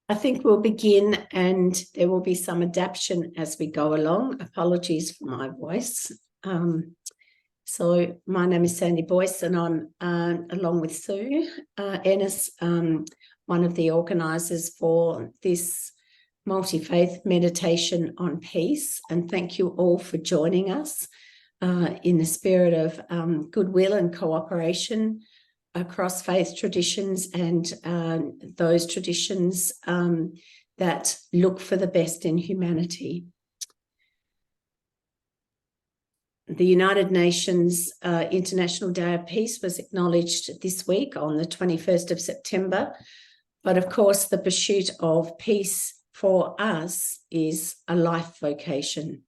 I think we'll begin, and there will be some adaptation as we go along. Apologies for my voice. So my name is Sandy Boyce, and I'm along with Sue Ennis, one of the organisers for this Multifaith meditation on peace. And thank you all for joining us in the spirit of goodwill and cooperation across faith traditions and those traditions that look for the best in humanity. The United Nations International Day of Peace was acknowledged this week on the 21st of September. But of course, the pursuit of peace for us is a life vocation.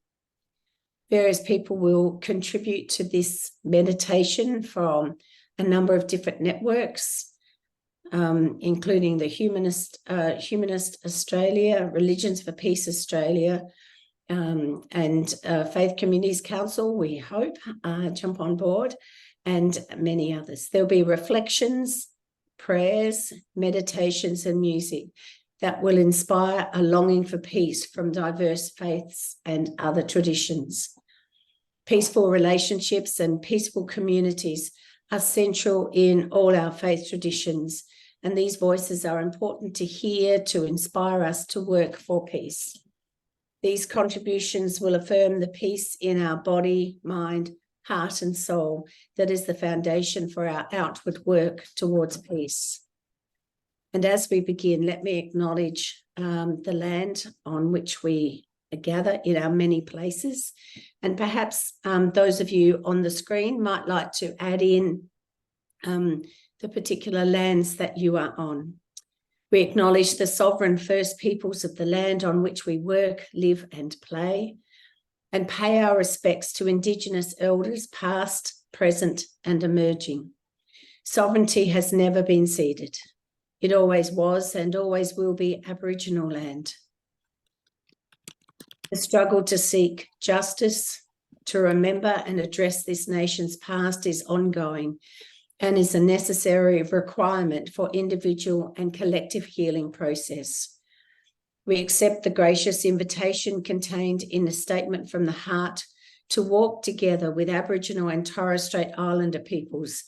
Various people will contribute to this meditation from a number of different networks, including the Humanist Australia, Religions for Peace Australia, and Faith Communities Council, we hope, jump on board, and many others. There'll be reflections, prayers, meditations, and music that will inspire a longing for peace from diverse faiths and other traditions. Peaceful relationships and peaceful communities are central in all our faith traditions, and these voices are important to hear to inspire us to work for peace. These contributions will affirm the peace in our body, mind, heart, and soul that is the foundation for our outward work towards peace. And as we begin, let me acknowledge the land on which we gather in our many places. And perhaps those of you on the screen might like to add in the particular lands that you are on. We acknowledge the sovereign first peoples of the land on which we work, live, and play, and pay our respects to Indigenous elders, past, present, and emerging. Sovereignty has never been ceded. It always was and always will be Aboriginal land. The struggle to seek justice, to remember and address this nation's past is ongoing and is a necessary requirement for individual and collective healing process. We accept the gracious invitation contained in the statement from the heart to walk together with Aboriginal and Torres Strait Islander peoples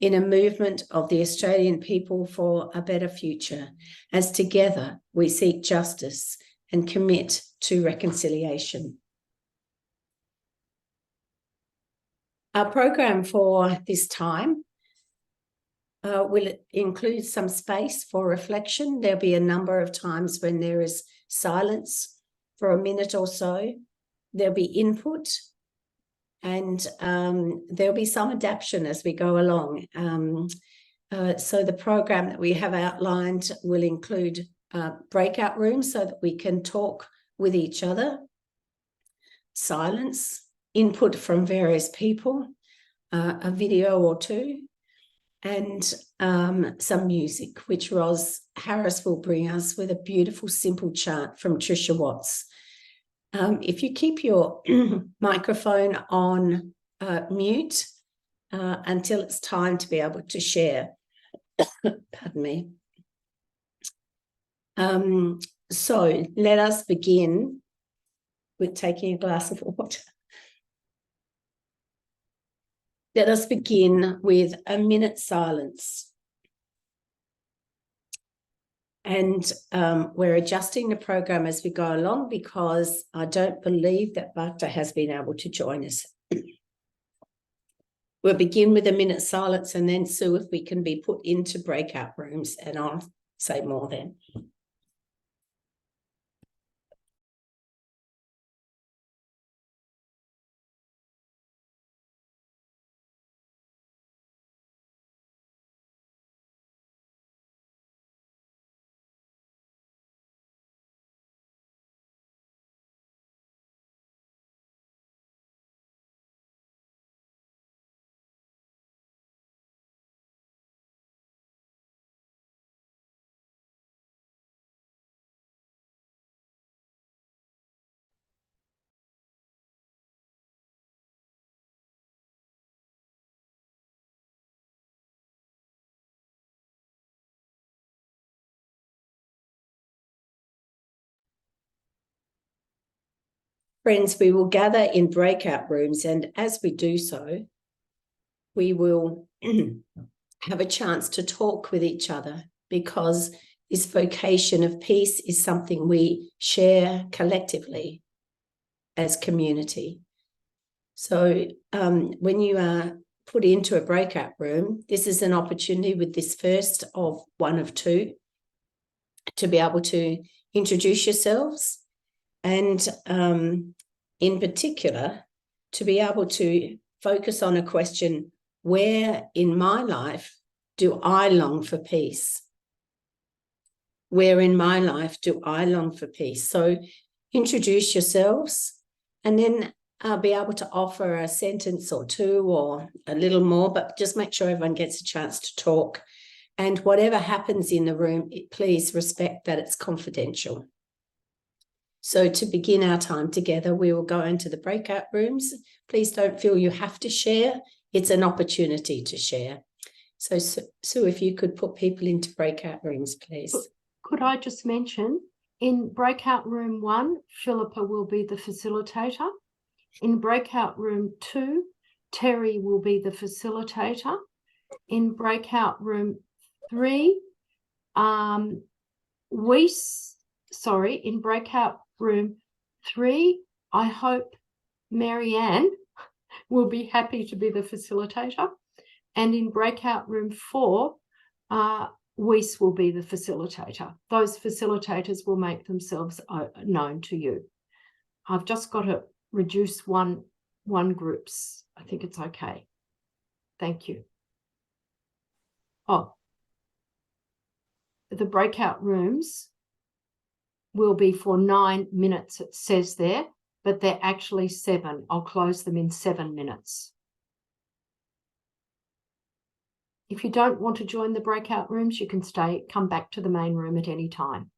in a movement of the Australian people for a better future, as together we seek justice and commit to reconciliation. Our program for this time will include some space for reflection. There'll be a number of times when there is silence for a minute or so. There'll be input, and there'll be some adaptation as we go along. So the program that we have outlined will include breakout rooms so that we can talk with each other, silence, input from various people, a video or two, and some music, which Ros Harris will bring us with a beautiful, simple chant from Trisha Watts. If you keep your microphone on mute until it's time to be able to share. Pardon me. So let us begin with taking a glass of water. Let us begin with a minute's silence. And we're adjusting the program as we go along because I don't believe that Bhakta has been able to join us. We'll begin with a minute's silence, and then Sue, if we can be put into breakout rooms, and I'll say more then. Friends, we will gather in breakout rooms, and as we do so, we will have a chance to talk with each other, because this vocation of peace is something we share collectively as community. So when you are put into a breakout room, this is an opportunity with this first of one of two to be able to introduce yourselves, and in particular, to be able to focus on a question: where in my life do I long for peace? Where in my life do I long for peace? So introduce yourselves, and then be able to offer a sentence or two or a little more, but just make sure everyone gets a chance to talk. And whatever happens in the room, please respect that it's confidential. So to begin our time together, we will go into the breakout rooms. Please don't feel you have to share. It's an opportunity to share. So Sue, if you could put people into breakout rooms, please. Could I just mention, in breakout room 1, Philippa will be the facilitator. In breakout room 2, Terry will be the facilitator. In breakout room 3, in breakout room 3, I hope Marianne will be happy to be the facilitator. And in breakout room 4, Weiss will be the facilitator. Those facilitators will make themselves known to you. I've just got to reduce one groups. I think it's okay. Thank you. Oh, the breakout rooms will be for 9 minutes, it says there, but they're actually 7. I'll close them in 7 minutes. If you don't want to join the breakout rooms, you can come back to the main room at any time.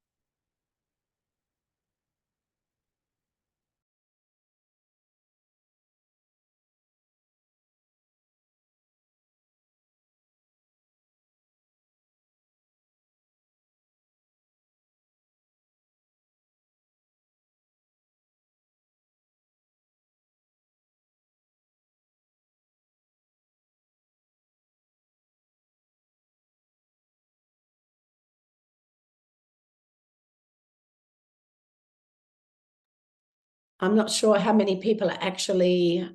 I'm not sure how many people are actually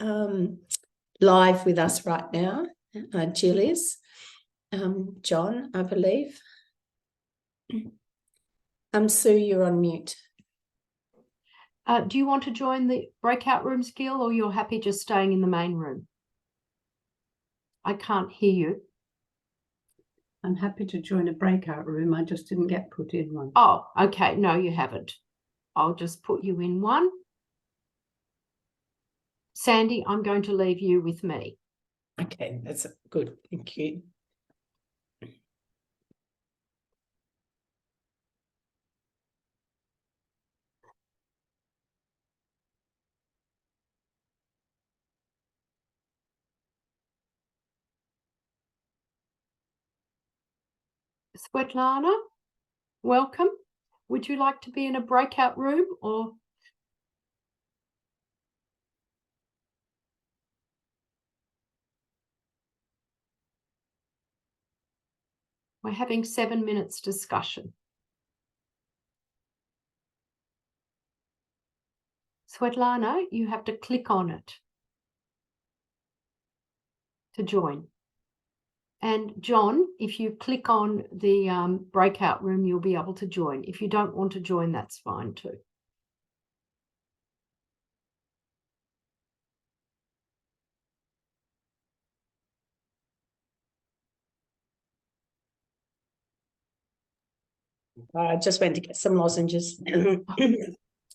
live with us right now. Jill is. John, I believe. Sue, you're on mute. Do you want to join the breakout rooms, Gil, or you're happy just staying in the main room? I can't hear you. I'm happy to join a breakout room. I just didn't get put in one. Oh, okay. No, you haven't. I'll just put you in one. Sandy, I'm going to leave you with me. Okay, that's good. Thank you. Svetlana, welcome. Would you like to be in a breakout room, or? We're having 7 minutes discussion. Svetlana, you have to click on it to join. And John, if you click on the breakout room, you'll be able to join. If you don't want to join, that's fine too. I just went to get some lozenges.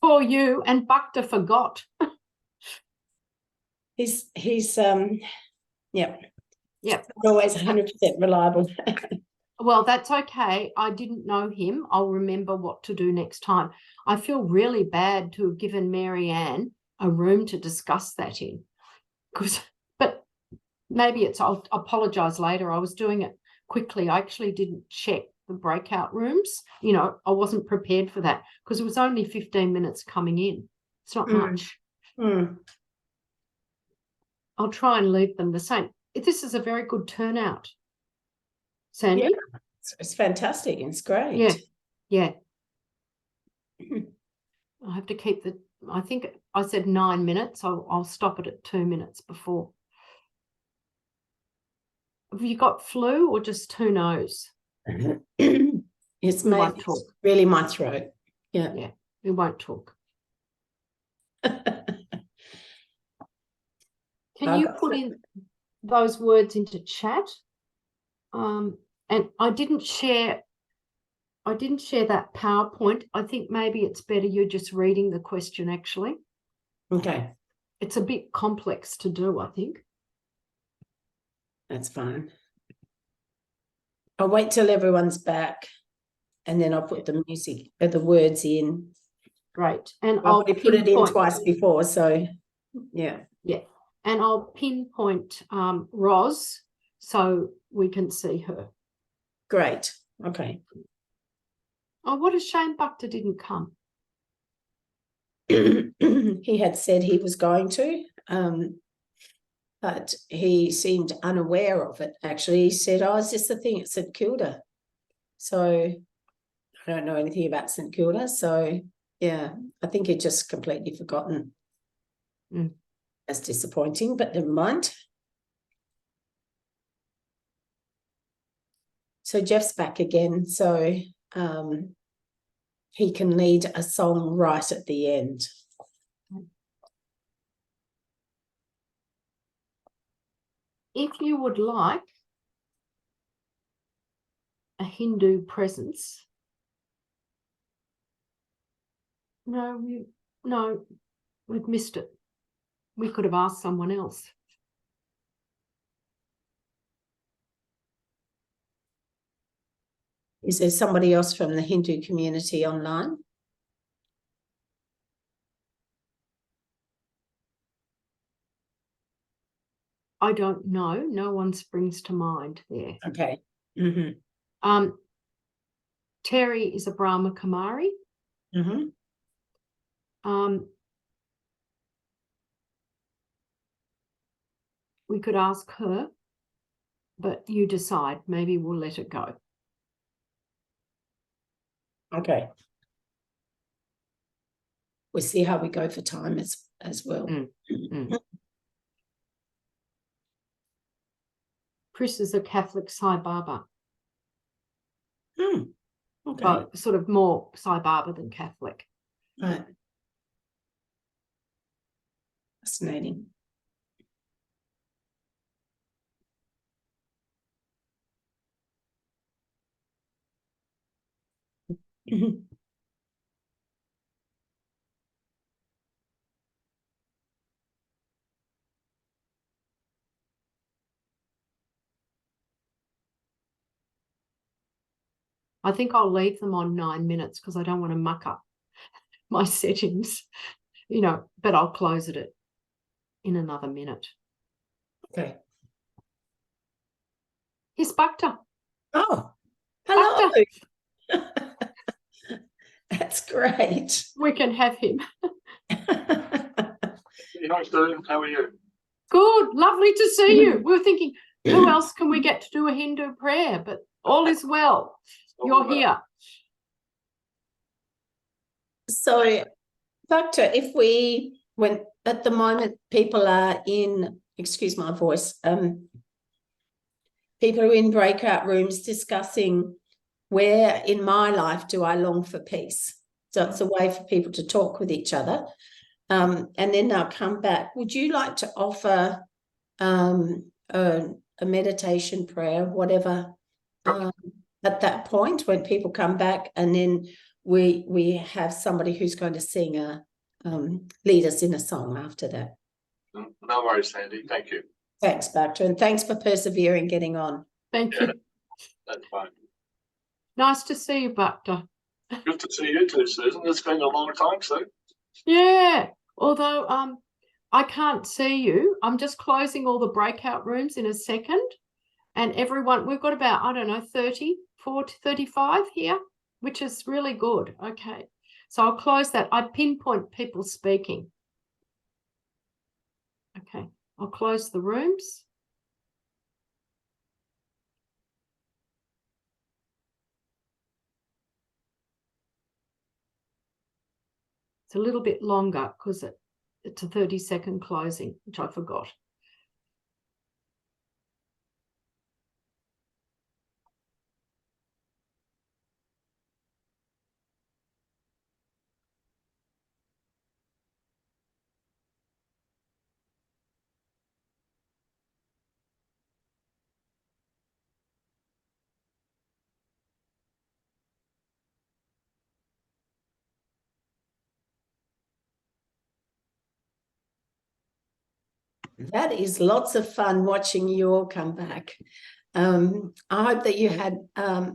For you, and Bhakta forgot. He's always 100% reliable. Well, that's okay. I didn't know him. I'll remember what to do next time. I feel really bad to have given Marianne a room to discuss that in, but maybe I'll apologize later. I was doing it quickly. I actually didn't check the breakout rooms. I wasn't prepared for that because it was only 15 minutes coming in. It's not Mm. much. Mm. I'll try and leave them the same. This is a very good turnout, Sandy. Yeah, it's fantastic. It's great. Yeah, yeah. I have to keep I think I said 9 minutes. I'll stop it at 2 minutes before. Have you got flu or just two nose? It's We won't maybe talk. really my throat. Yeah. Yeah, we won't talk. Can you put in those words into chat? And I didn't share that PowerPoint. I think maybe it's better you're just reading the question, actually. Okay, It's a bit complex to do, I think. that's fine. I'll wait till everyone's back and then I'll put the music, the words in. Great. And I've already put it in twice before, so yeah. Yeah. And I'll pinpoint Roz so we can see her. Great. Okay. Oh, what a shame Bhakta didn't come. He had said he was going to, but he seemed unaware of it. Actually, he said, "Oh, is this the thing at St Kilda?" So I don't know anything about St Kilda. So yeah, I think he'd just completely forgotten. Mm. That's disappointing, but never mind. So Jeff's back again. So he can lead a song right at the end. If you would like a Hindu presence, no, we've missed it. We could have asked someone else. Is there somebody else from the Hindu community online? I don't know. No one springs to mind there. Okay. Mm-hmm. Terry is a Brahma Kumari. Mm-hmm. We could ask her, but you decide. Maybe we'll let it go. Okay. We'll see how we go for time as well. Chris is a Catholic Sai Baba. Okay. But sort of more Sai Baba than Catholic. Right. Fascinating. I think I'll leave them on 9 minutes because I don't want to muck up my settings, but I'll close it in another minute. Okay. Here's Bhakta. Oh, hello. Bhakta. That's great. We can have him. Hi, Stephen. How are you? Good. Lovely to see you. We were thinking, who else can we get to do a Hindu prayer? But all is well. You're here. So, Doctor, when at the moment people are in, excuse my voice, people are in breakout rooms discussing where in my life do I long for peace. So it's a way for people to talk with each other. And then they'll come back. Would you like to offer a meditation prayer, whatever, at that point when people come back, and then we have somebody who's going to lead us in a song after that? No worries, Sandy. Thank you. Thanks, Bhakta, and thanks for persevering, getting on. Thank you. That's fine. Nice to see you, Bhakta. Good to see you too, Susan. It's been a long time, so. Yeah, although I can't see you. I'm just closing all the breakout rooms in a second. And everyone, we've got about, 30, 40, 35 here, which is really good. Okay. So I'll close that. I pinpoint people speaking. Okay, I'll close the rooms. It's a little bit longer because it's a 30-second closing, which I forgot. That is lots of fun watching you all come back. I hope that you had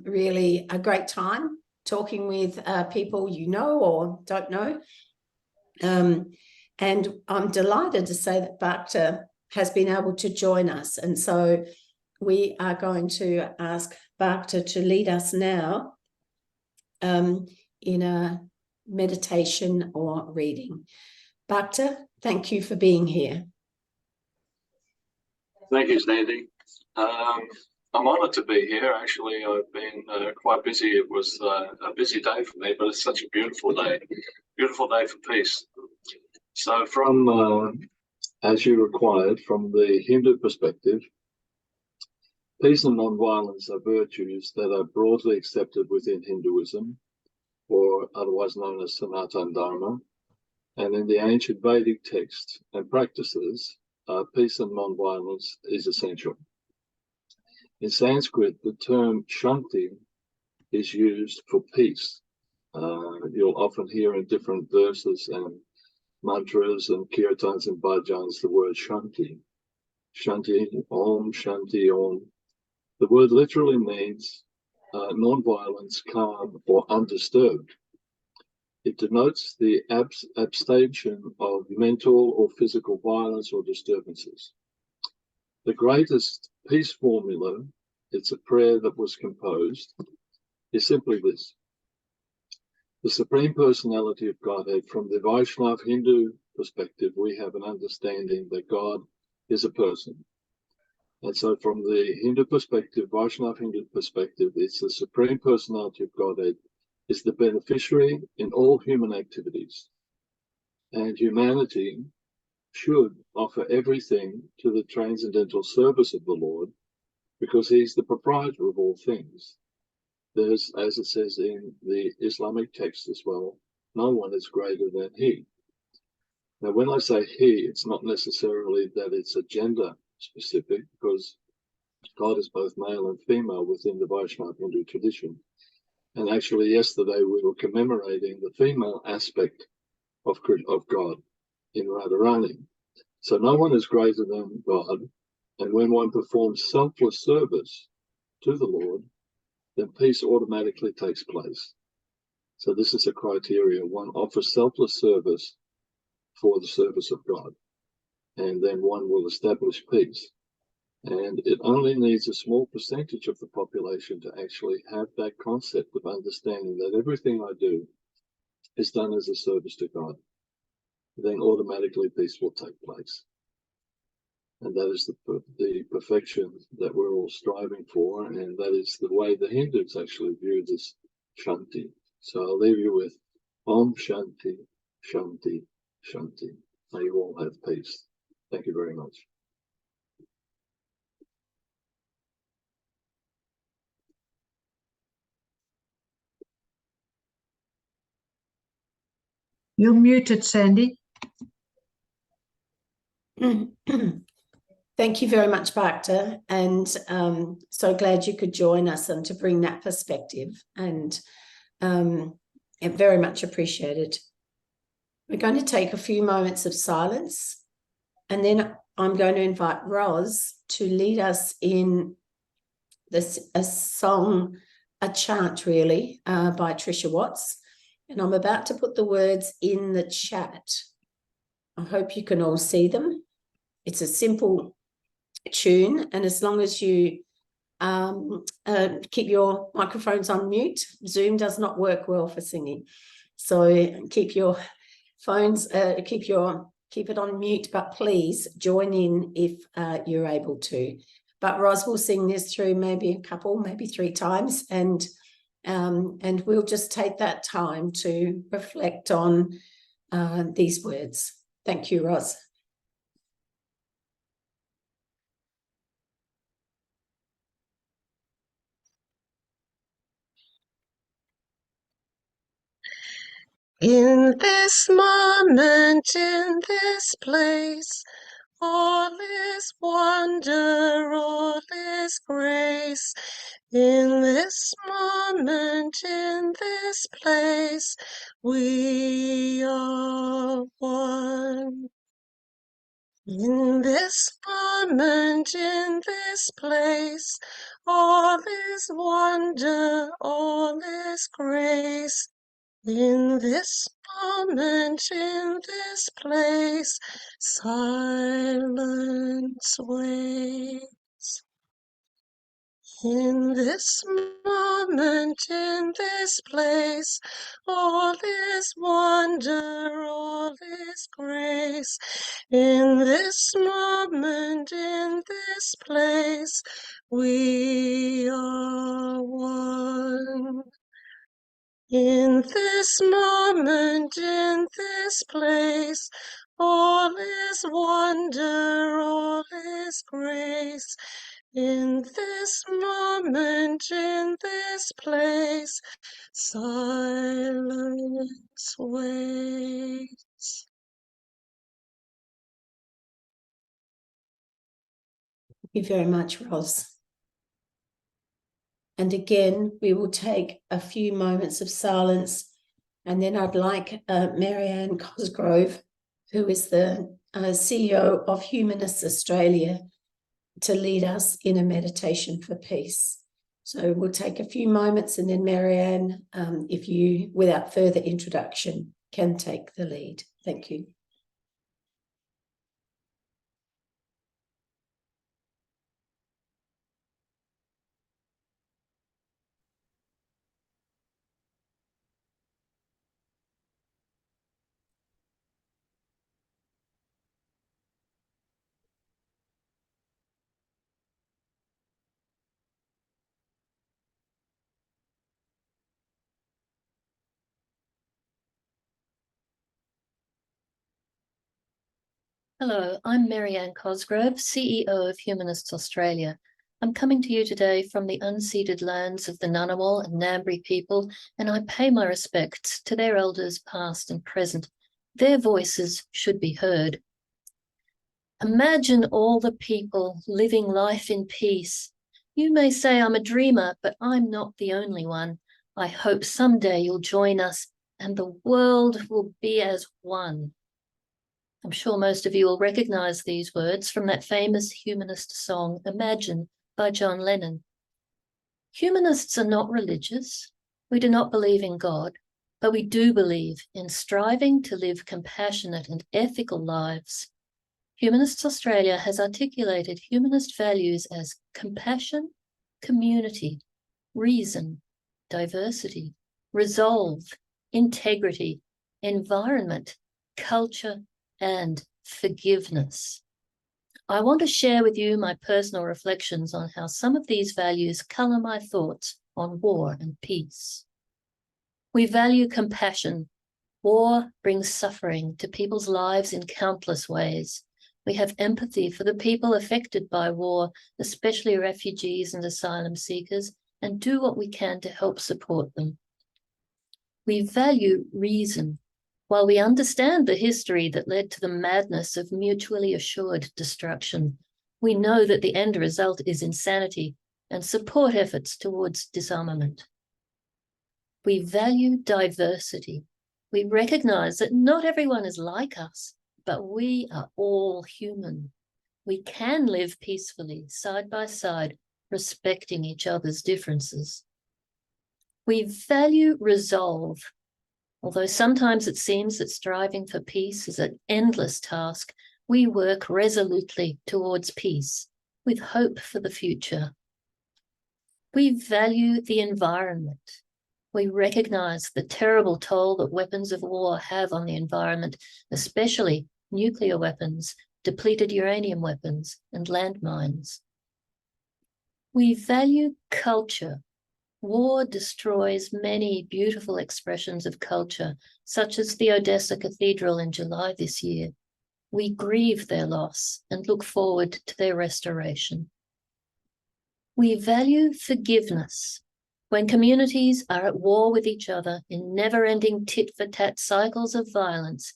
really a great time talking with people you know or don't know. And I'm delighted to say that Bhakta has been able to join us. And so we are going to ask Bhakta to lead us now in a meditation or reading. Bhakta, thank you for being here. Thank you, Sandy. I'm honoured to be here. Actually, I've been quite busy. It was a busy day for me, but it's such a beautiful day for peace. So from, as you required, from the Hindu perspective, peace and non-violence are virtues that are broadly accepted within Hinduism, or otherwise known as Sanatana Dharma. And in the ancient Vedic texts and practices, peace and non-violence is essential. In Sanskrit, the term shanti is used for peace. You'll often hear in different verses and mantras and kirtans and bhajans the word shanti. Shanti, om, shanti, om. The word literally means non-violence, calm, or undisturbed. It denotes the abstention of mental or physical violence or disturbances. The greatest peace formula, it's a prayer that was composed, is simply this. The Supreme Personality of Godhead, from the Vaishnava Hindu perspective, we have an understanding that God is a person. And so from the Hindu perspective, Vaishnava Hindu perspective, it's the Supreme Personality of Godhead is the beneficiary in all human activities. And humanity should offer everything to the transcendental service of the Lord, because he's the proprietor of all things. There's, as it says in the Islamic text as well, no one is greater than he. Now, when I say he, it's not necessarily that it's a gender specific, because God is both male and female within the Vaishnava Hindu tradition. And actually, yesterday we were commemorating the female aspect of God in Radharani. So no one is greater than God. And when one performs selfless service to the Lord, then peace automatically takes place. So this is a criteria. One offers selfless service for the service of God, and then one will establish peace. And it only needs a small percentage of the population to actually have that concept of understanding that everything I do is done as a service to God. Then automatically peace will take place. And that is the perfection that we're all striving for, and that is the way the Hindus actually view this shanti. So I'll leave you with Om Shanti, Shanti, Shanti. May you all have peace. Thank you very much. You're muted, Sandy. Thank you very much, Bhakta, and so glad you could join us and to bring that perspective, and very much appreciated. We're going to take a few moments of silence, and then I'm going to invite Roz to lead us in a song, a chant really, by Trisha Watts, and I'm about to put the words in the chat. I hope you can all see them. It's a simple tune, and as long as you keep your microphones on mute, Zoom does not work well for singing. So keep your phones, keep it on mute, but please join in if you're able to. But Ros will sing this through maybe maybe 3 times, and we'll just take that time to reflect on these words. Thank you, Ros. In this moment, in this place, all is wonder, all is grace. In this moment, in this place, we are one. In this moment, in this place, all is wonder, all is grace. In this moment, in this place, silence waits. In this moment, in this place, all is wonder, all is grace. In this moment, in this place, we are one. In this moment, in this place, all is wonder, all is grace. In this moment, in this place, silence waits. Thank you very much, Ros. And again, we will take a few moments of silence, and then I'd like Marianne Cosgrove, who is the CEO of Humanists Australia, to lead us in a meditation for peace. So we'll take a few moments, and then Marianne, if you, without further introduction, can take the lead. Thank you. Hello, I'm Marianne Cosgrove, CEO of Humanists Australia. I'm coming to you today from the unceded lands of the Ngunnawal and Ngambri people, and I pay my respects to their elders past and present. Their voices should be heard. Imagine all the people living life in peace. You may say I'm a dreamer, but I'm not the only one. I hope someday you'll join us and the world will be as one. I'm sure most of you will recognize these words from that famous humanist song, Imagine, by John Lennon. Humanists are not religious. We do not believe in God, but we do believe in striving to live compassionate and ethical lives. Humanists Australia has articulated humanist values as compassion, community, reason, diversity, resolve, integrity, environment, culture, and forgiveness. I want to share with you my personal reflections on how some of these values colour my thoughts on war and peace. We value compassion. War brings suffering to people's lives in countless ways. We have empathy for the people affected by war, especially refugees and asylum seekers, and do what we can to help support them. We value reason. While we understand the history that led to the madness of mutually assured destruction, we know that the end result is insanity and support efforts towards disarmament. We value diversity. We recognize that not everyone is like us, but we are all human. We can live peacefully, side by side, respecting each other's differences. We value resolve. Although sometimes it seems that striving for peace is an endless task, we work resolutely towards peace with hope for the future. We value the environment. We recognise the terrible toll that weapons of war have on the environment, especially nuclear weapons, depleted uranium weapons, and landmines. We value culture. War destroys many beautiful expressions of culture, such as the Odessa Cathedral in July this year. We grieve their loss and look forward to their restoration. We value forgiveness. When communities are at war with each other in never-ending tit-for-tat cycles of violence,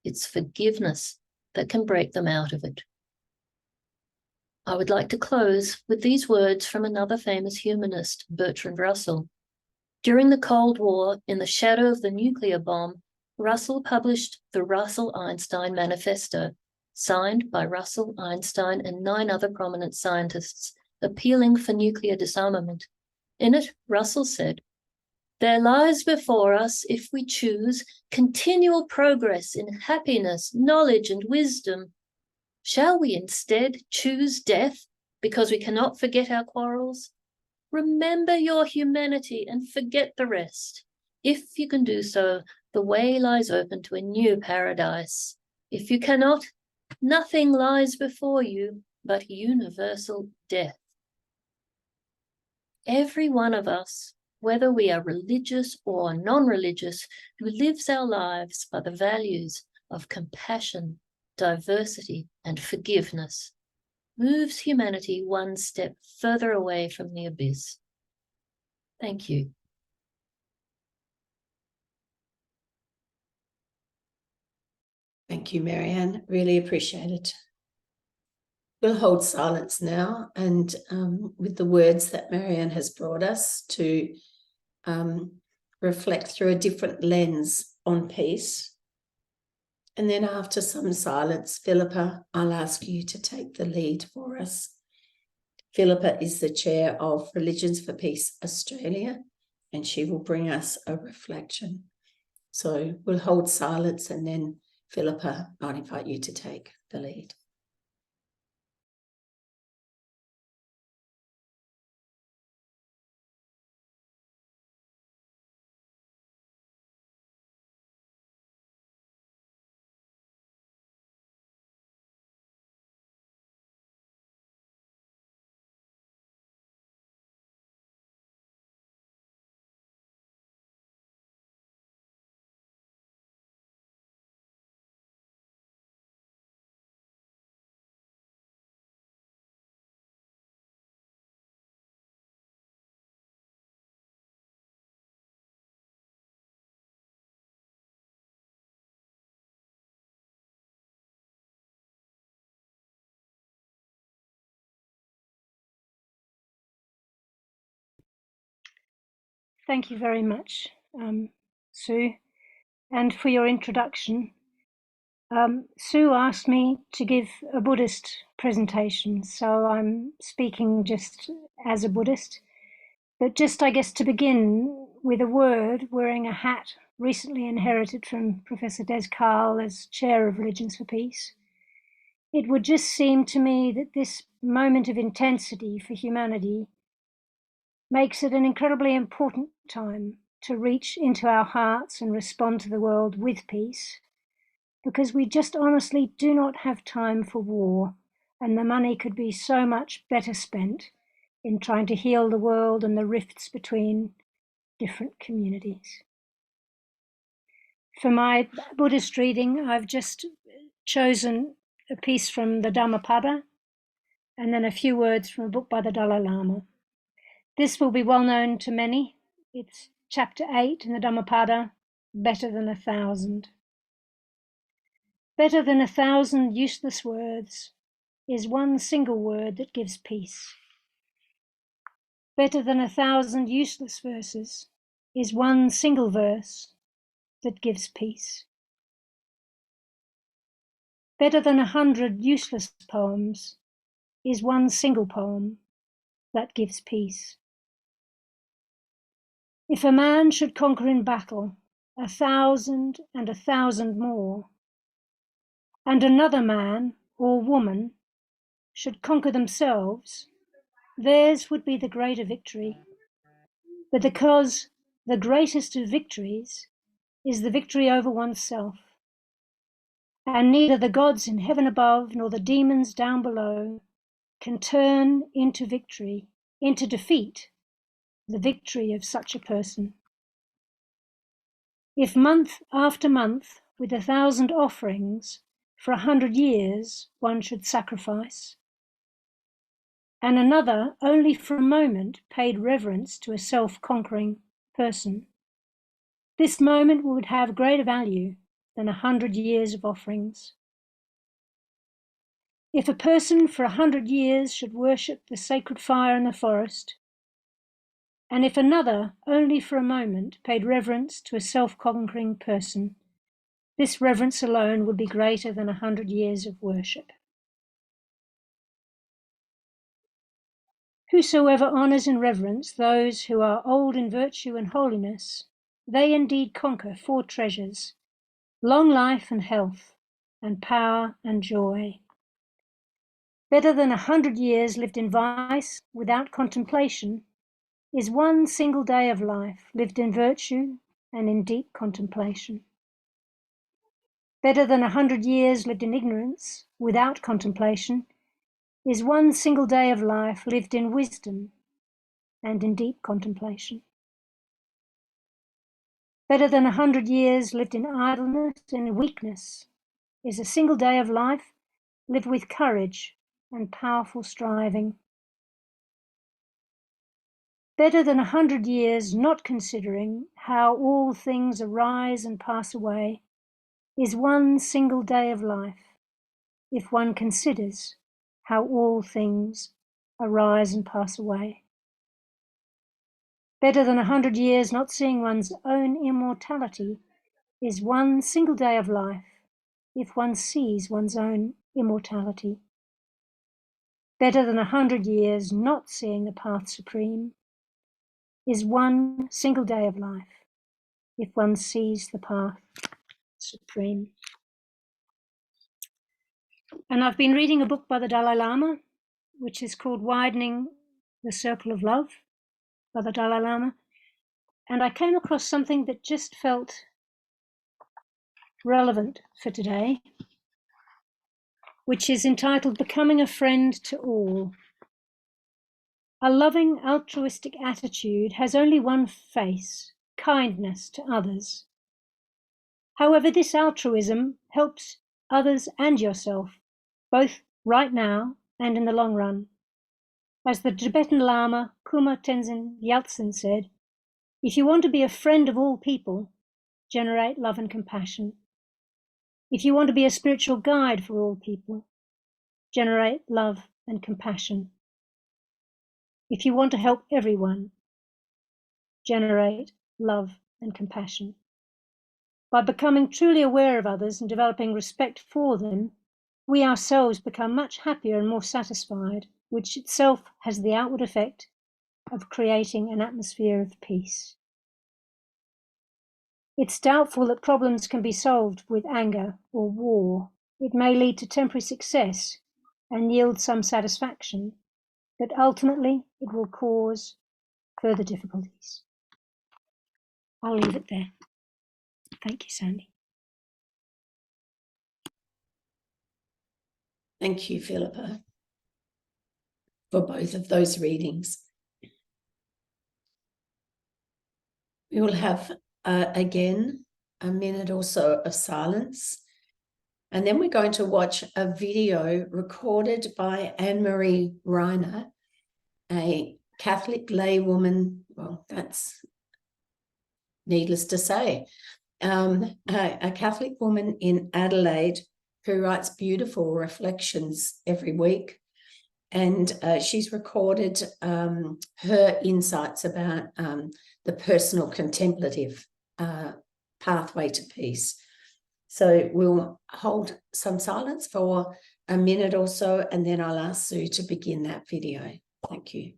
it's forgiveness that can break them out of it. I would like to close with these words from another famous humanist, Bertrand Russell. During the Cold War, in the shadow of the nuclear bomb, Russell published the Russell-Einstein Manifesto, signed by Russell, Einstein, and 9 other prominent scientists, appealing for nuclear disarmament. In it, Russell said, "There lies before us, if we choose, continual progress in happiness, knowledge, and wisdom. Shall we instead choose death because we cannot forget our quarrels? Remember your humanity and forget the rest. If you can do so, the way lies open to a new paradise. If you cannot, nothing lies before you but universal death." Every one of us, whether we are religious or non-religious, who lives our lives by the values of compassion, diversity, and forgiveness, moves humanity one step further away from the abyss. Thank you. Thank you, Marianne. Really appreciate it. We'll hold silence now, and with the words that Marianne has brought us to reflect through a different lens on peace. And then after some silence, Philippa, I'll ask you to take the lead for us. Philippa is the chair of Religions for Peace Australia, and she will bring us a reflection. So we'll hold silence, and then Philippa, I'll invite you to take the lead. Thank you very much, Sue, and for your introduction. Sue asked me to give a Buddhist presentation, so I'm speaking just as a Buddhist. But just, I guess, to begin with a word, wearing a hat recently inherited from Professor Des Carl as Chair of Religions for Peace, it would just seem to me that this moment of intensity for humanity makes it an incredibly important time to reach into our hearts and respond to the world with peace, because we just honestly do not have time for war, and the money could be so much better spent in trying to heal the world and the rifts between different communities. For my Buddhist reading, I've just chosen a piece from the Dhammapada and then a few words from a book by the Dalai Lama. This will be well known to many. It's chapter 8 in the Dhammapada, better than 1,000. Better than 1,000 useless words is one single word that gives peace. Better than 1,000 useless verses is one single verse that gives peace. Better than 100 useless poems is one single poem that gives peace. If a man should conquer in battle 1,000 and 1,000 more, and another man or woman should conquer themselves, theirs would be the greater victory. But because the greatest of victories is the victory over oneself. And neither the gods in heaven above nor the demons down below can turn into victory, into defeat, the victory of such a person. If month after month, with 1,000 offerings, for 100 years one should sacrifice, and another only for a moment paid reverence to a self-conquering person, this moment would have greater value than 100 years of offerings. If a person for 100 years should worship the sacred fire in the forest, and if another only for a moment paid reverence to a self-conquering person, this reverence alone would be greater than 100 years of worship. Whosoever honours and reverence those who are old in virtue and holiness, they indeed conquer 4 treasures: long life and health, and power and joy. Better than 100 years lived in vice without contemplation is one single day of life lived in virtue and in deep contemplation. Better than 100 years lived in ignorance without contemplation is one single day of life lived in wisdom and in deep contemplation. Better than 100 years lived in idleness and in weakness is a single day of life lived with courage and powerful striving. Better than 100 years not considering how all things arise and pass away is one single day of life, if one considers how all things arise and pass away. Better than 100 years not seeing one's own immortality is one single day of life, if one sees one's own immortality. Better than 100 years not seeing the path supreme is one single day of life, if one sees the path supreme. And I've been reading a book by the Dalai Lama, which is called Widening the Circle of Love by the Dalai Lama. And I came across something that just felt relevant for today, which is entitled Becoming a Friend to All. A loving, altruistic attitude has only one face: kindness to others. However, this altruism helps others and yourself, both right now and in the long run. As the Tibetan Lama Kuma Tenzin Gyaltsen said, if you want to be a friend of all people, generate love and compassion. If you want to be a spiritual guide for all people, generate love and compassion. If you want to help everyone, generate love and compassion. By becoming truly aware of others and developing respect for them, we ourselves become much happier and more satisfied, which itself has the outward effect of creating an atmosphere of peace. It's doubtful that problems can be solved with anger or war. It may lead to temporary success and yield some satisfaction, but ultimately it will cause further difficulties. I'll leave it there. Thank you, Sandy. Thank you, Philippa, for both of those readings. We will have, again, a minute or so of silence, and then we're going to watch a video recorded by Anne-Marie Reiner, a Catholic laywoman. Well, that's needless to say, a Catholic woman in Adelaide who writes beautiful reflections every week. And she's recorded her insights about the personal contemplative pathway to peace. So we'll hold some silence for a minute or so, and then I'll ask Sue to begin that video. Thank you.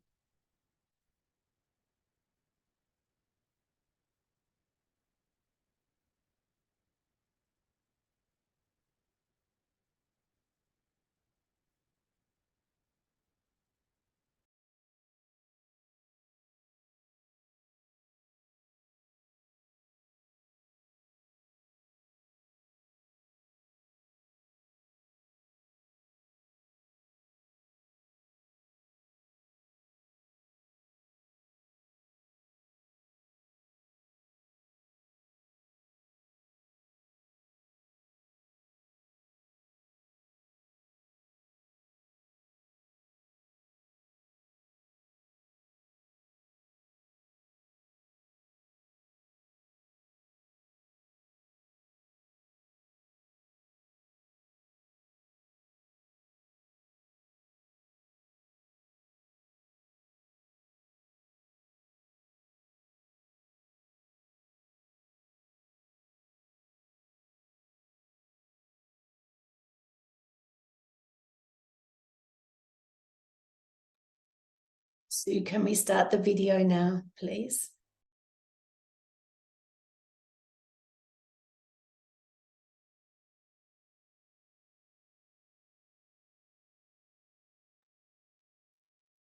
Sue, can we start the video now, please?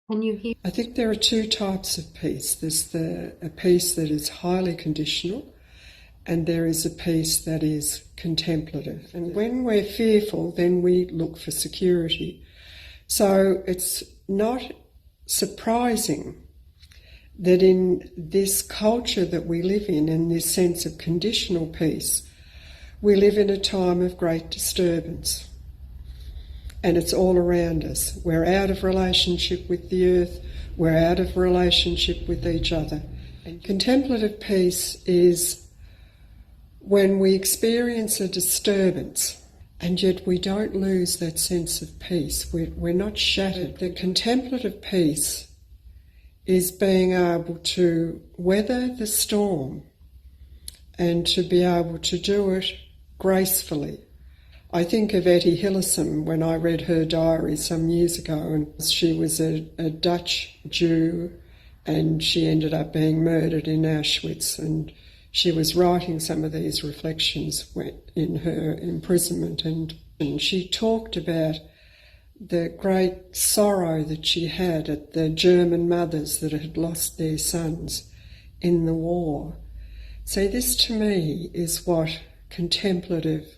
Can you hear? I think there are two types of peace. There's a peace that is highly conditional, and there is a peace that is contemplative. And when we're fearful, then we look for security. So it's not surprising that in this culture that we live in this sense of conditional peace, we live in a time of great disturbance. And it's all around us. We're out of relationship with the earth. We're out of relationship with each other. And contemplative peace is when we experience a disturbance and yet we don't lose that sense of peace. We're not shattered. The contemplative peace is being able to weather the storm and to be able to do it gracefully. I think of Etty Hillesum when I read her diary some years ago, and she was a Dutch Jew and she ended up being murdered in Auschwitz, and she was writing some of these reflections in her imprisonment, and she talked about the great sorrow that she had at the German mothers that had lost their sons in the war. So this to me is what contemplative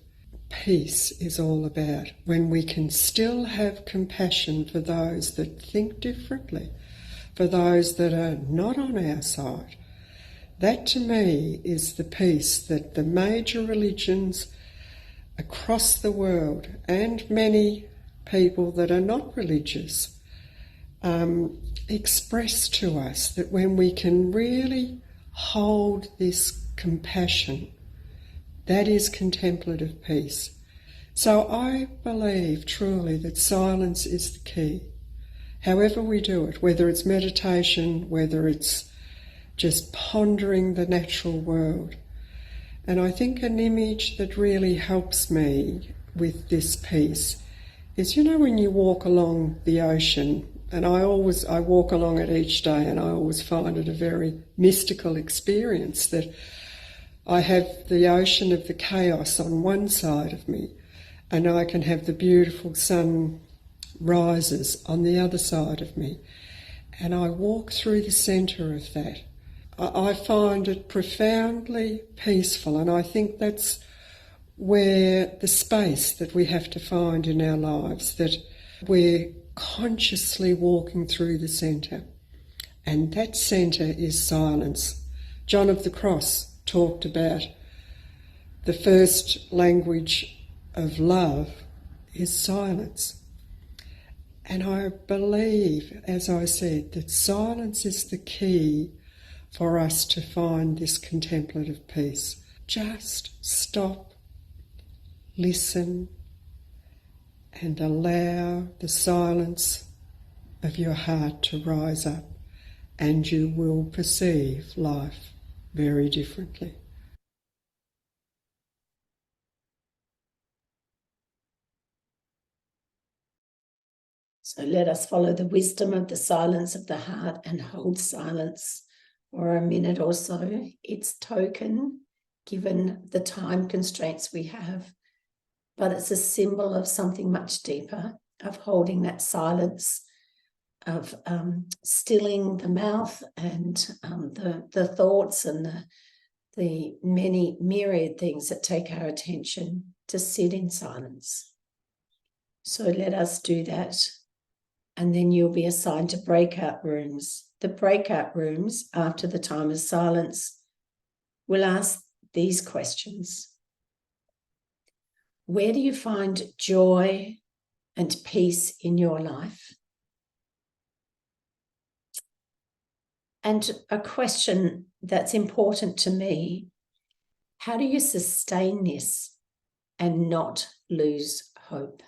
peace is all about, when we can still have compassion for those that think differently, for those that are not on our side. That to me is the peace that the major religions across the world and many people that are not religious express to us, that when we can really hold this compassion, that is contemplative peace. So I believe truly that silence is the key. However we do it, whether it's meditation, whether it's just pondering the natural world. And I think an image that really helps me with this peace is, you know, when you walk along the ocean, and I walk along it each day, and I always find it a very mystical experience that I have the ocean of the chaos on one side of me, and I can have the beautiful sun rises on the other side of me. And I walk through the centre of that. I find it profoundly peaceful, and I think that's where the space that we have to find in our lives, that we're consciously walking through the centre. And that centre is silence. John of the Cross talked about the first language of love is silence. And I believe, as I said, that silence is the key for us to find this contemplative peace. Just stop, listen, and allow the silence of your heart to rise up, and you will perceive life very differently. So let us follow the wisdom of the silence of the heart and hold silence for a minute or so. It's token, given the time constraints we have, but it's a symbol of something much deeper, of holding that silence, of stilling the mouth and the thoughts and the many myriad things that take our attention, to sit in silence. So let us do that. And then you'll be assigned to breakout rooms. The breakout rooms, after the time of silence, will ask these questions. Where do you find joy and peace in your life? And a question that's important to me: how do you sustain this and not lose hope?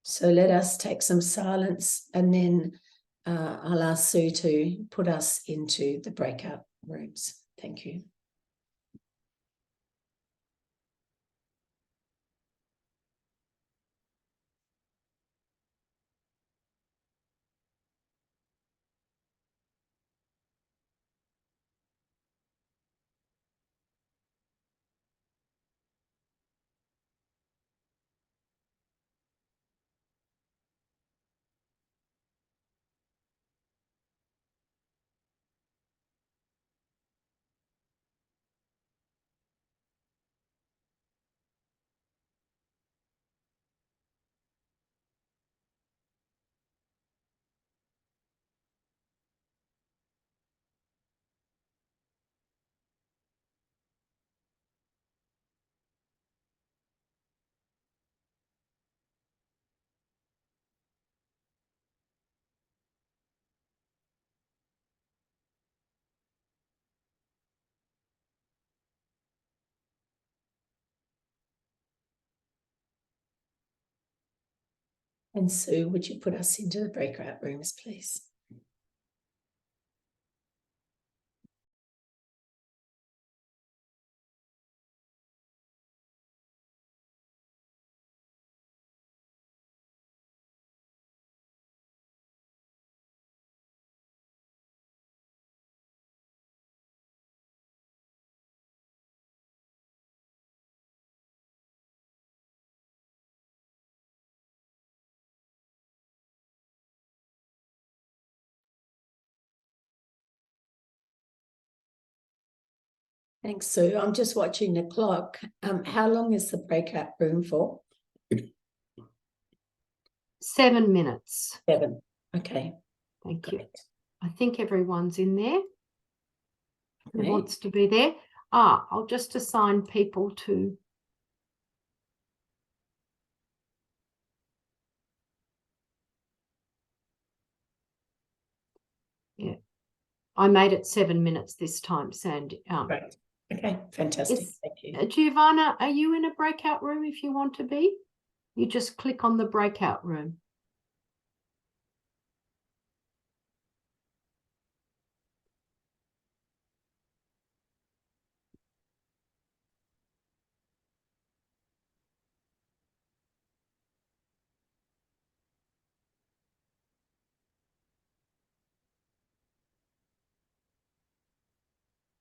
So let us take some silence, and then I'll ask Sue to put us into the breakout rooms. Thank you. And Sue, would you put us into the breakout rooms, please? Thanks, Sue. I'm just watching the clock. How long is the breakout room for? 7 minutes. 7. Okay. Thank you. Great. I think everyone's in there who Okay. wants to be there. I'll just assign people to. Yeah, I made it 7 minutes this time, Sandy. Great. Okay, fantastic. Is, Thank you. Giovanna, are you in a breakout room if you want to be? You just click on the breakout room.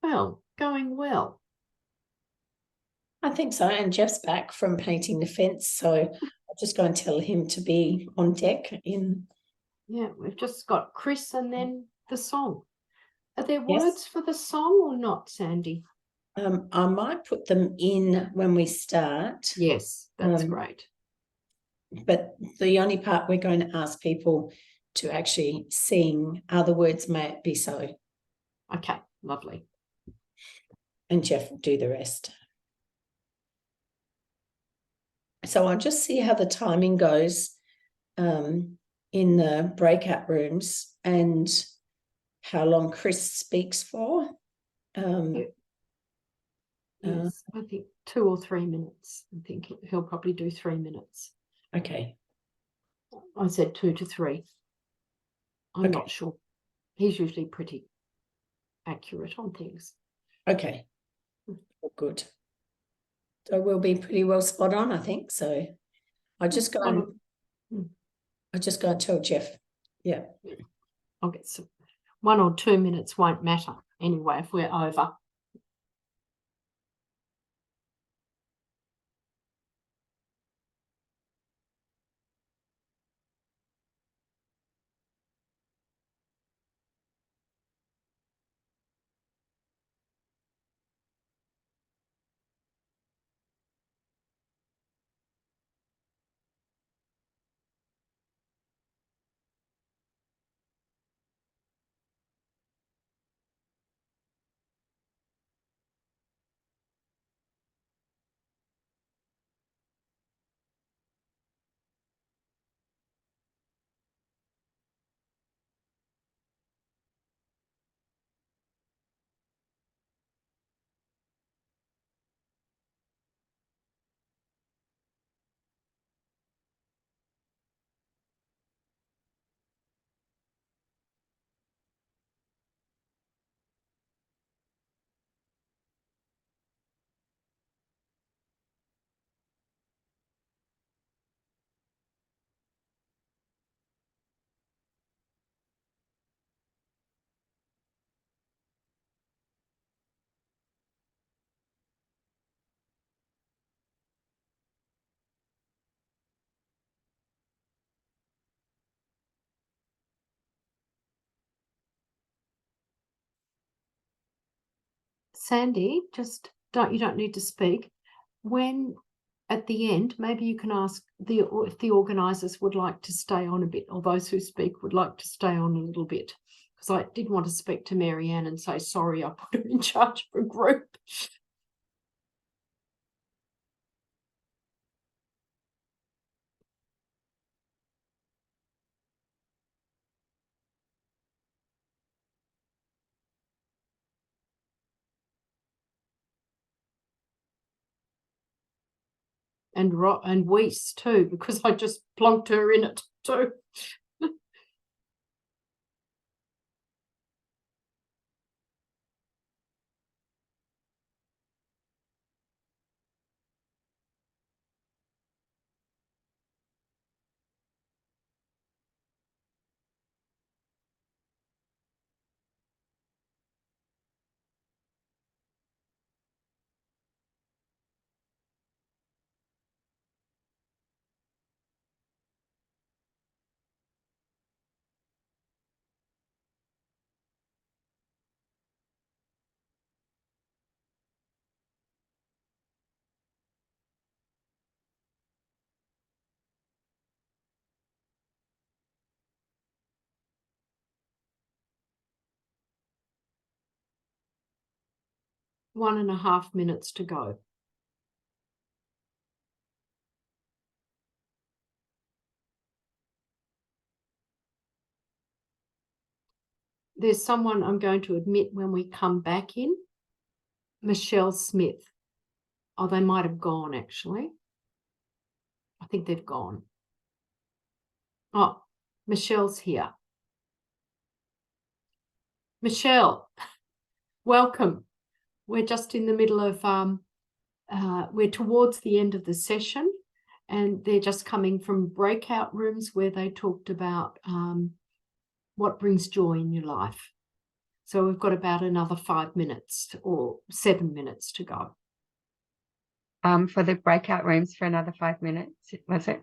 Well, going well. I think so. And Jeff's back from painting the fence, so I'll just go and tell him to be on deck in. Yeah, we've just got Chris and then the song. Are there Yes. words for the song or not, Sandy? I might put them in when we start. Yes, that's great. But the only part we're going to ask people to actually sing are the words "may it be so." Okay, lovely. And Jeff will do the rest. So I'll just see how the timing goes in the breakout rooms and how long Chris speaks for. Yes, I think 2 or 3 minutes. I think he'll probably do 3 minutes. Okay. I said 2 to 3. I'm not sure. He's usually pretty accurate on things. Okay. Well, good. So we'll be pretty well spot on, I think. So I just go and tell Jeff. Yeah. I'll get some 1 or 2 minutes won't matter anyway if we're over. Sandy, just you don't need to speak. When at the end, maybe you can ask if the organisers would like to stay on a bit, or those who speak would like to stay on a little bit, because I did want to speak to Marianne and say sorry, I put her in charge of a group. and Weiss too, because I just plonked her in it too. One and a half minutes to go. There's someone I'm going to admit when we come back in. Michelle Smith. Oh, they might have gone actually. I think they've gone. Oh, Michelle's here. Michelle, welcome. We're just in the middle of, we're towards the end of the session, and they're just coming from breakout rooms where they talked about what brings joy in your life. So we've got about another 5 minutes or 7 minutes to go. For the breakout rooms for another 5 minutes, was it?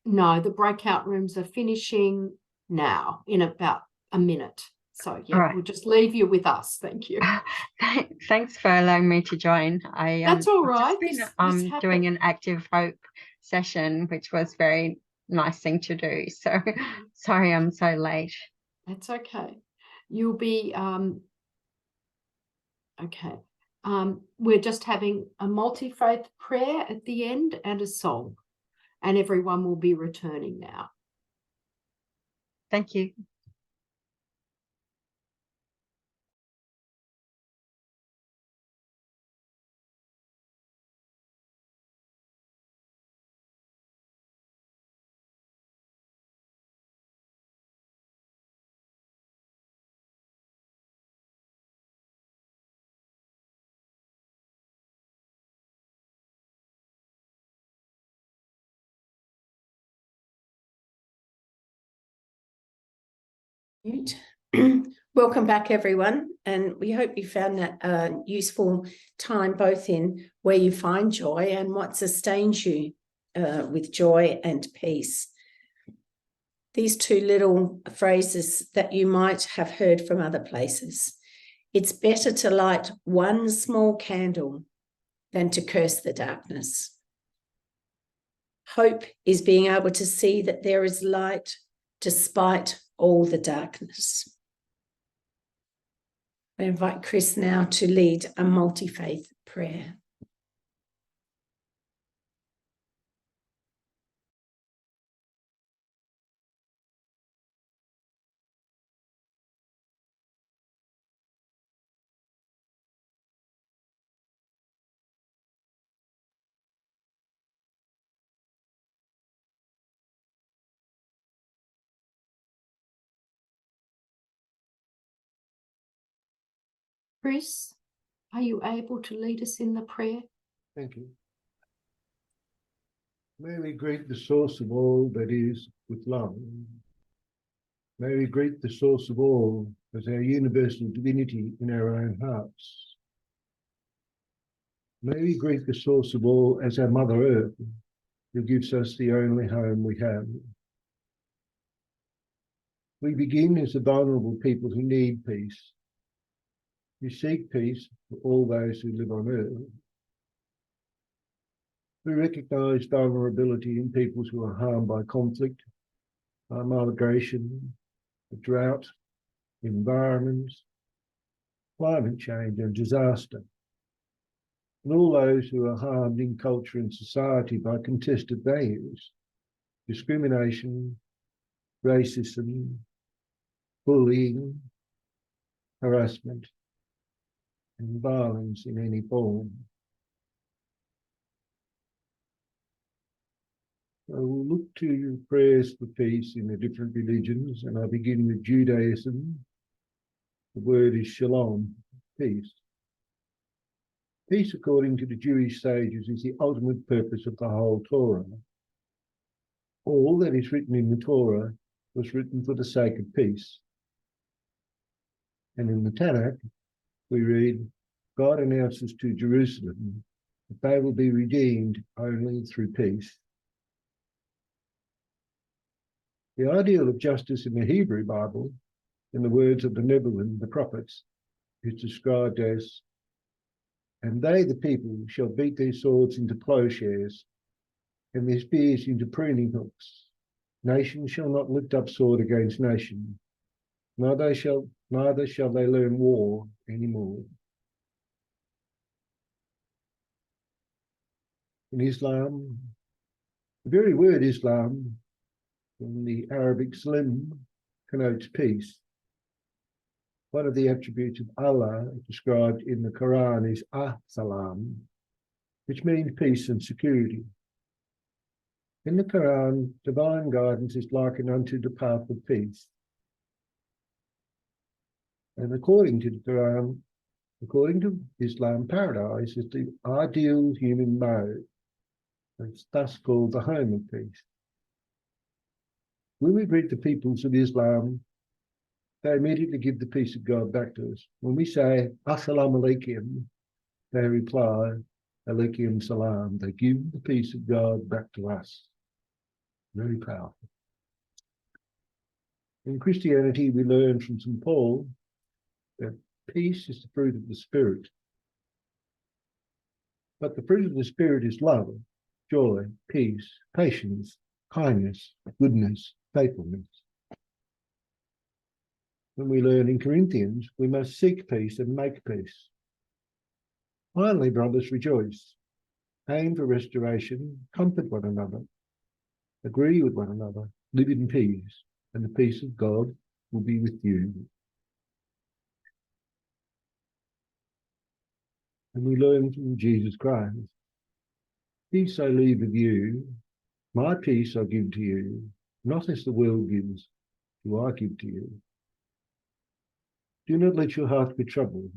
No, the breakout rooms are finishing now in about a minute. So yeah, Right. we'll just leave you with us. Thank you. Thanks for allowing me to join. That's all right. I've just been doing an active hope session, which was very nice thing to do. So sorry I'm so late. That's okay. You'll be okay. We're just having a multi-faith prayer at the end and a song, and everyone will be returning now. Thank you. Welcome back, everyone, and we hope you found that a useful time, both in where you find joy and what sustains you with joy and peace. These two little phrases that you might have heard from other places. It's better to light one small candle than to curse the darkness. Hope is being able to see that there is light despite all the darkness. I invite Chris now to lead a multi-faith prayer. Chris, are you able to lead us in the prayer? Thank you. May we greet the source of all that is with love. May we greet the source of all as our universal divinity in our own hearts. May we greet the source of all as our Mother Earth, who gives us the only home we have. We begin as the vulnerable people who need peace. We seek peace for all those who live on earth. We recognise vulnerability in peoples who are harmed by conflict, by migration, drought, environments, climate change and disaster, and all those who are harmed in culture and society by contested values, discrimination, racism, bullying, harassment, and violence in any form. I will look to prayers for peace in the different religions, and I begin with Judaism. The word is shalom, peace. Peace, according to the Jewish sages, is the ultimate purpose of the whole Torah. All that is written in the Torah was written for the sake of peace. And in the Tanakh, we read, God announces to Jerusalem that they will be redeemed only through peace. The ideal of justice in the Hebrew Bible, in the words of the Nebuchadnezzar, the prophets, is described as, and they, the people, shall beat their swords into plowshares and their spears into pruning hooks. Nation shall not lift up sword against nation, neither shall they learn war anymore. In Islam, the very word Islam, from the Arabic Slim, connotes peace. One of the attributes of Allah described in the Quran is As-Salam, which means peace and security. In the Quran, divine guidance is likened unto the path of peace. And according to the Quran, according to Islam, paradise is the ideal human mode. It's thus called the home of peace. When we greet the peoples of Islam, they immediately give the peace of God back to us. When we say, Assalamu alaikum, they reply, alaikum salam. They give the peace of God back to us. Very powerful. In Christianity, we learn from St. Paul that peace is the fruit of the Spirit. But the fruit of the Spirit is love, joy, peace, patience, kindness, goodness, faithfulness. When we learn in Corinthians, we must seek peace and make peace. Finally, brothers, rejoice. Aim for restoration, comfort one another, agree with one another, live in peace, and the peace of God will be with you. And we learn from Jesus Christ, peace I leave with you, my peace I give to you, not as the world gives, do I give to you. Do not let your heart be troubled,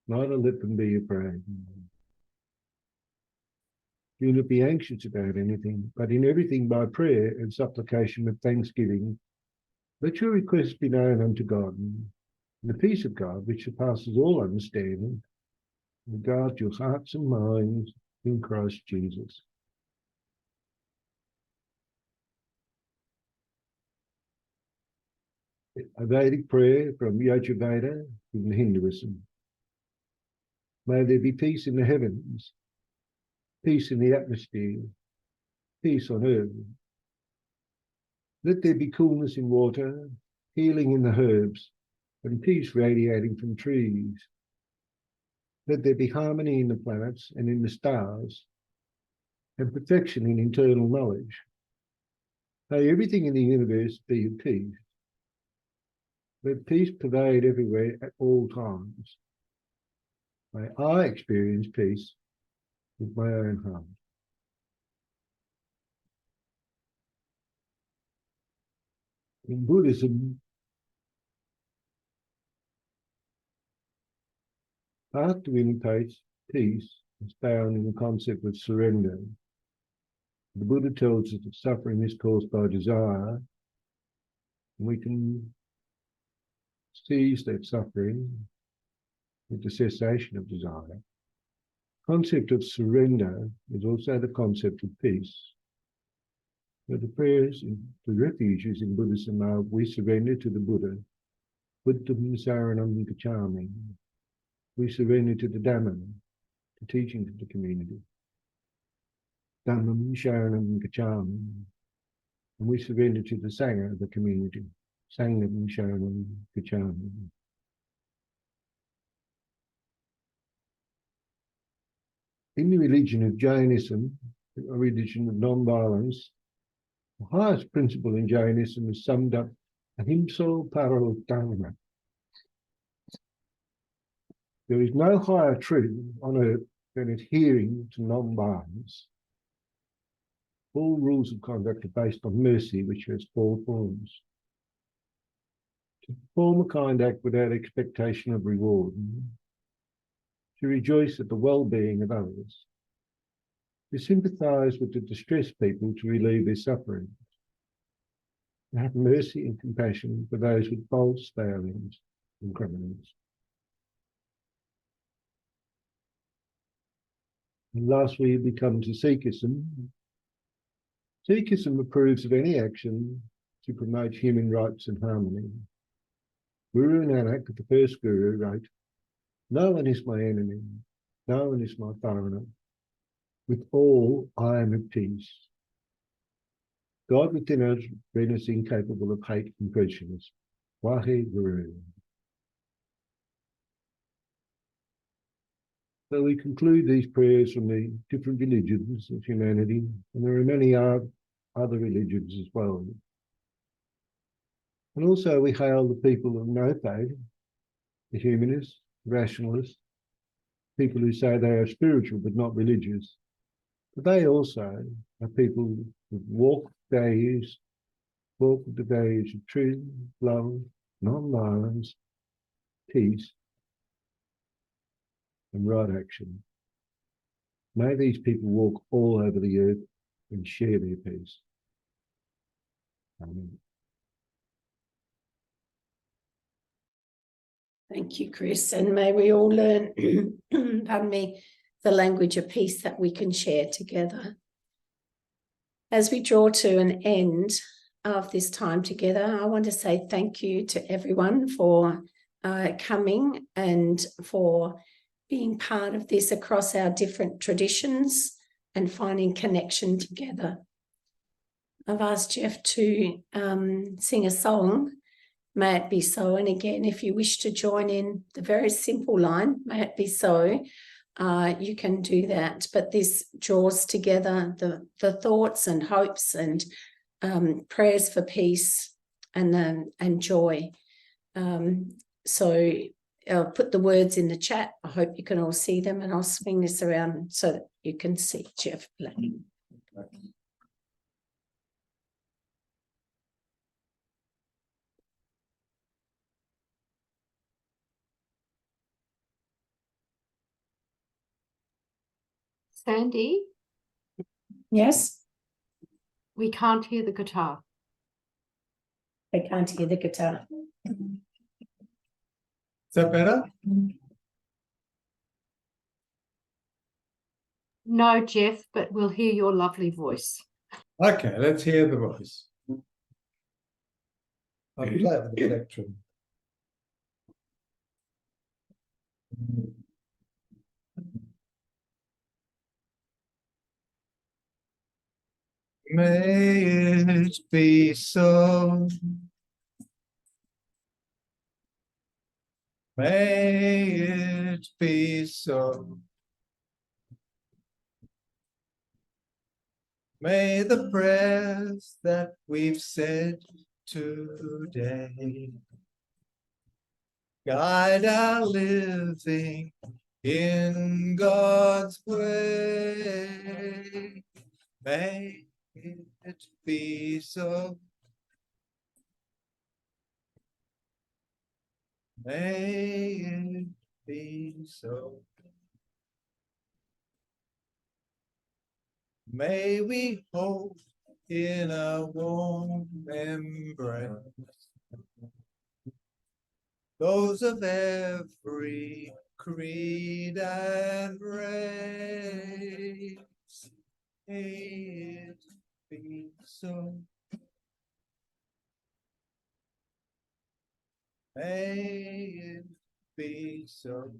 neither let them be afraid. Do not be anxious about anything, but in everything by prayer and supplication with thanksgiving, let your requests be known unto God. And the peace of God, which surpasses all understanding, will guard your hearts and minds in Christ Jesus. A Vedic prayer from Yajurveda in Hinduism. May there be peace in the heavens, peace in the atmosphere, peace on earth. Let there be coolness in water, healing in the herbs, and peace radiating from trees. Let there be harmony in the planets and in the stars, and perfection in internal knowledge. May everything in the universe be at peace. Let peace pervade everywhere at all times. May I experience peace with my own heart. In Buddhism, art to imitate peace is found in the concept of surrender. The Buddha tells us that suffering is caused by desire, and we can seize that suffering with the cessation of desire. The concept of surrender is also the concept of peace. So the prayers, the refuges in Buddhism are, we surrender to the Buddha, Buddham Saranam Gacchami. We surrender to the Dhamma, the teachings of the community. Dhammam Sharanam Gacchami. And we surrender to the Sangha of the community. Sangam Sharanam Gacchami. In the religion of Jainism, a religion of non-violence, the highest principle in Jainism is summed up ahimsa paro dharma. There is no higher truth on earth than adhering to non-violence. All rules of conduct are based on mercy, which has four forms. To perform a kind act without expectation of reward, to rejoice at the well-being of others, to sympathise with the distressed people to relieve their suffering, to have mercy and compassion for those with faults, failings, and criminals. And lastly, we come to Sikhism. Sikhism approves of any action to promote human rights and harmony. Guru Nanak, the first Guru, wrote, "No one is my enemy, no one is my foreigner. With all I am at peace. God within us renders incapable of hate and prejudice. Wahe Guru." So we conclude these prayers from the different religions of humanity, and there are many other religions as well. And also we hail the people of no faith, the humanists, the rationalists, people who say they are spiritual but not religious. But they also are people who walk with the values of truth, love, non-violence, peace, and right action. May these people walk all over the earth and share their peace. Amen. Thank you, Chris. And may we all learn, pardon me, the language of peace that we can share together. As we draw to an end of this time together, I want to say thank you to everyone for coming and for being part of this across our different traditions and finding connection together. I've asked Jeff to sing a song, "May It Be So." And again, if you wish to join in the very simple line, "May it be so," you can do that. But this draws together the thoughts and hopes and prayers for peace and joy. So I'll put the words in the chat. I hope you can all see them, and I'll swing this around so that you can see Jeff playing. Sandy, Yes, we can't hear the guitar. I can't hear the guitar. Is that better? No, Jeff, but we'll hear your lovely voice. Okay, let's hear the voice. I'll play it with the plectrum. May it be so. May it be so. May the prayers that we've said today guide our living in God's way. May it be so. May it be so. May we hold in a warm embrace those of every creed and race. May it be so. May it be so.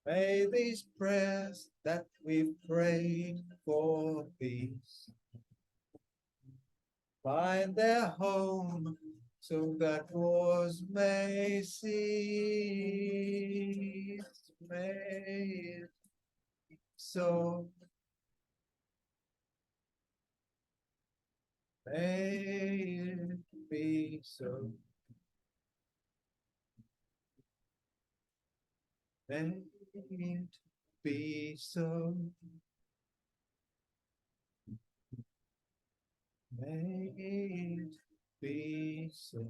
May these prayers that we've prayed for peace find their home so that wars may cease. May it be so. May it be so. May it be so. May it be so.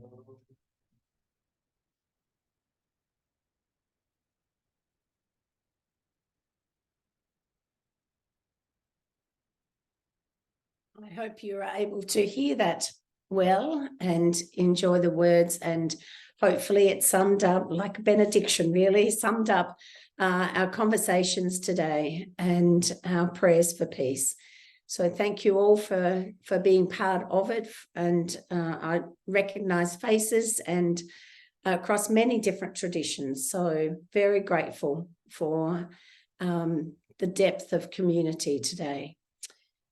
I hope you are able to hear that well and enjoy the words, and hopefully it summed up, like a benediction really, summed up our conversations today and our prayers for peace. So thank you all for being part of it, and I recognise faces and across many different traditions. So very grateful for the depth of community today.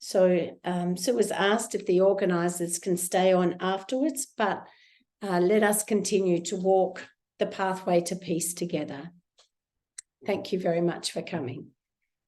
So Sue was asked if the organisers can stay on afterwards, but let us continue to walk the pathway to peace together. Thank you very much for coming.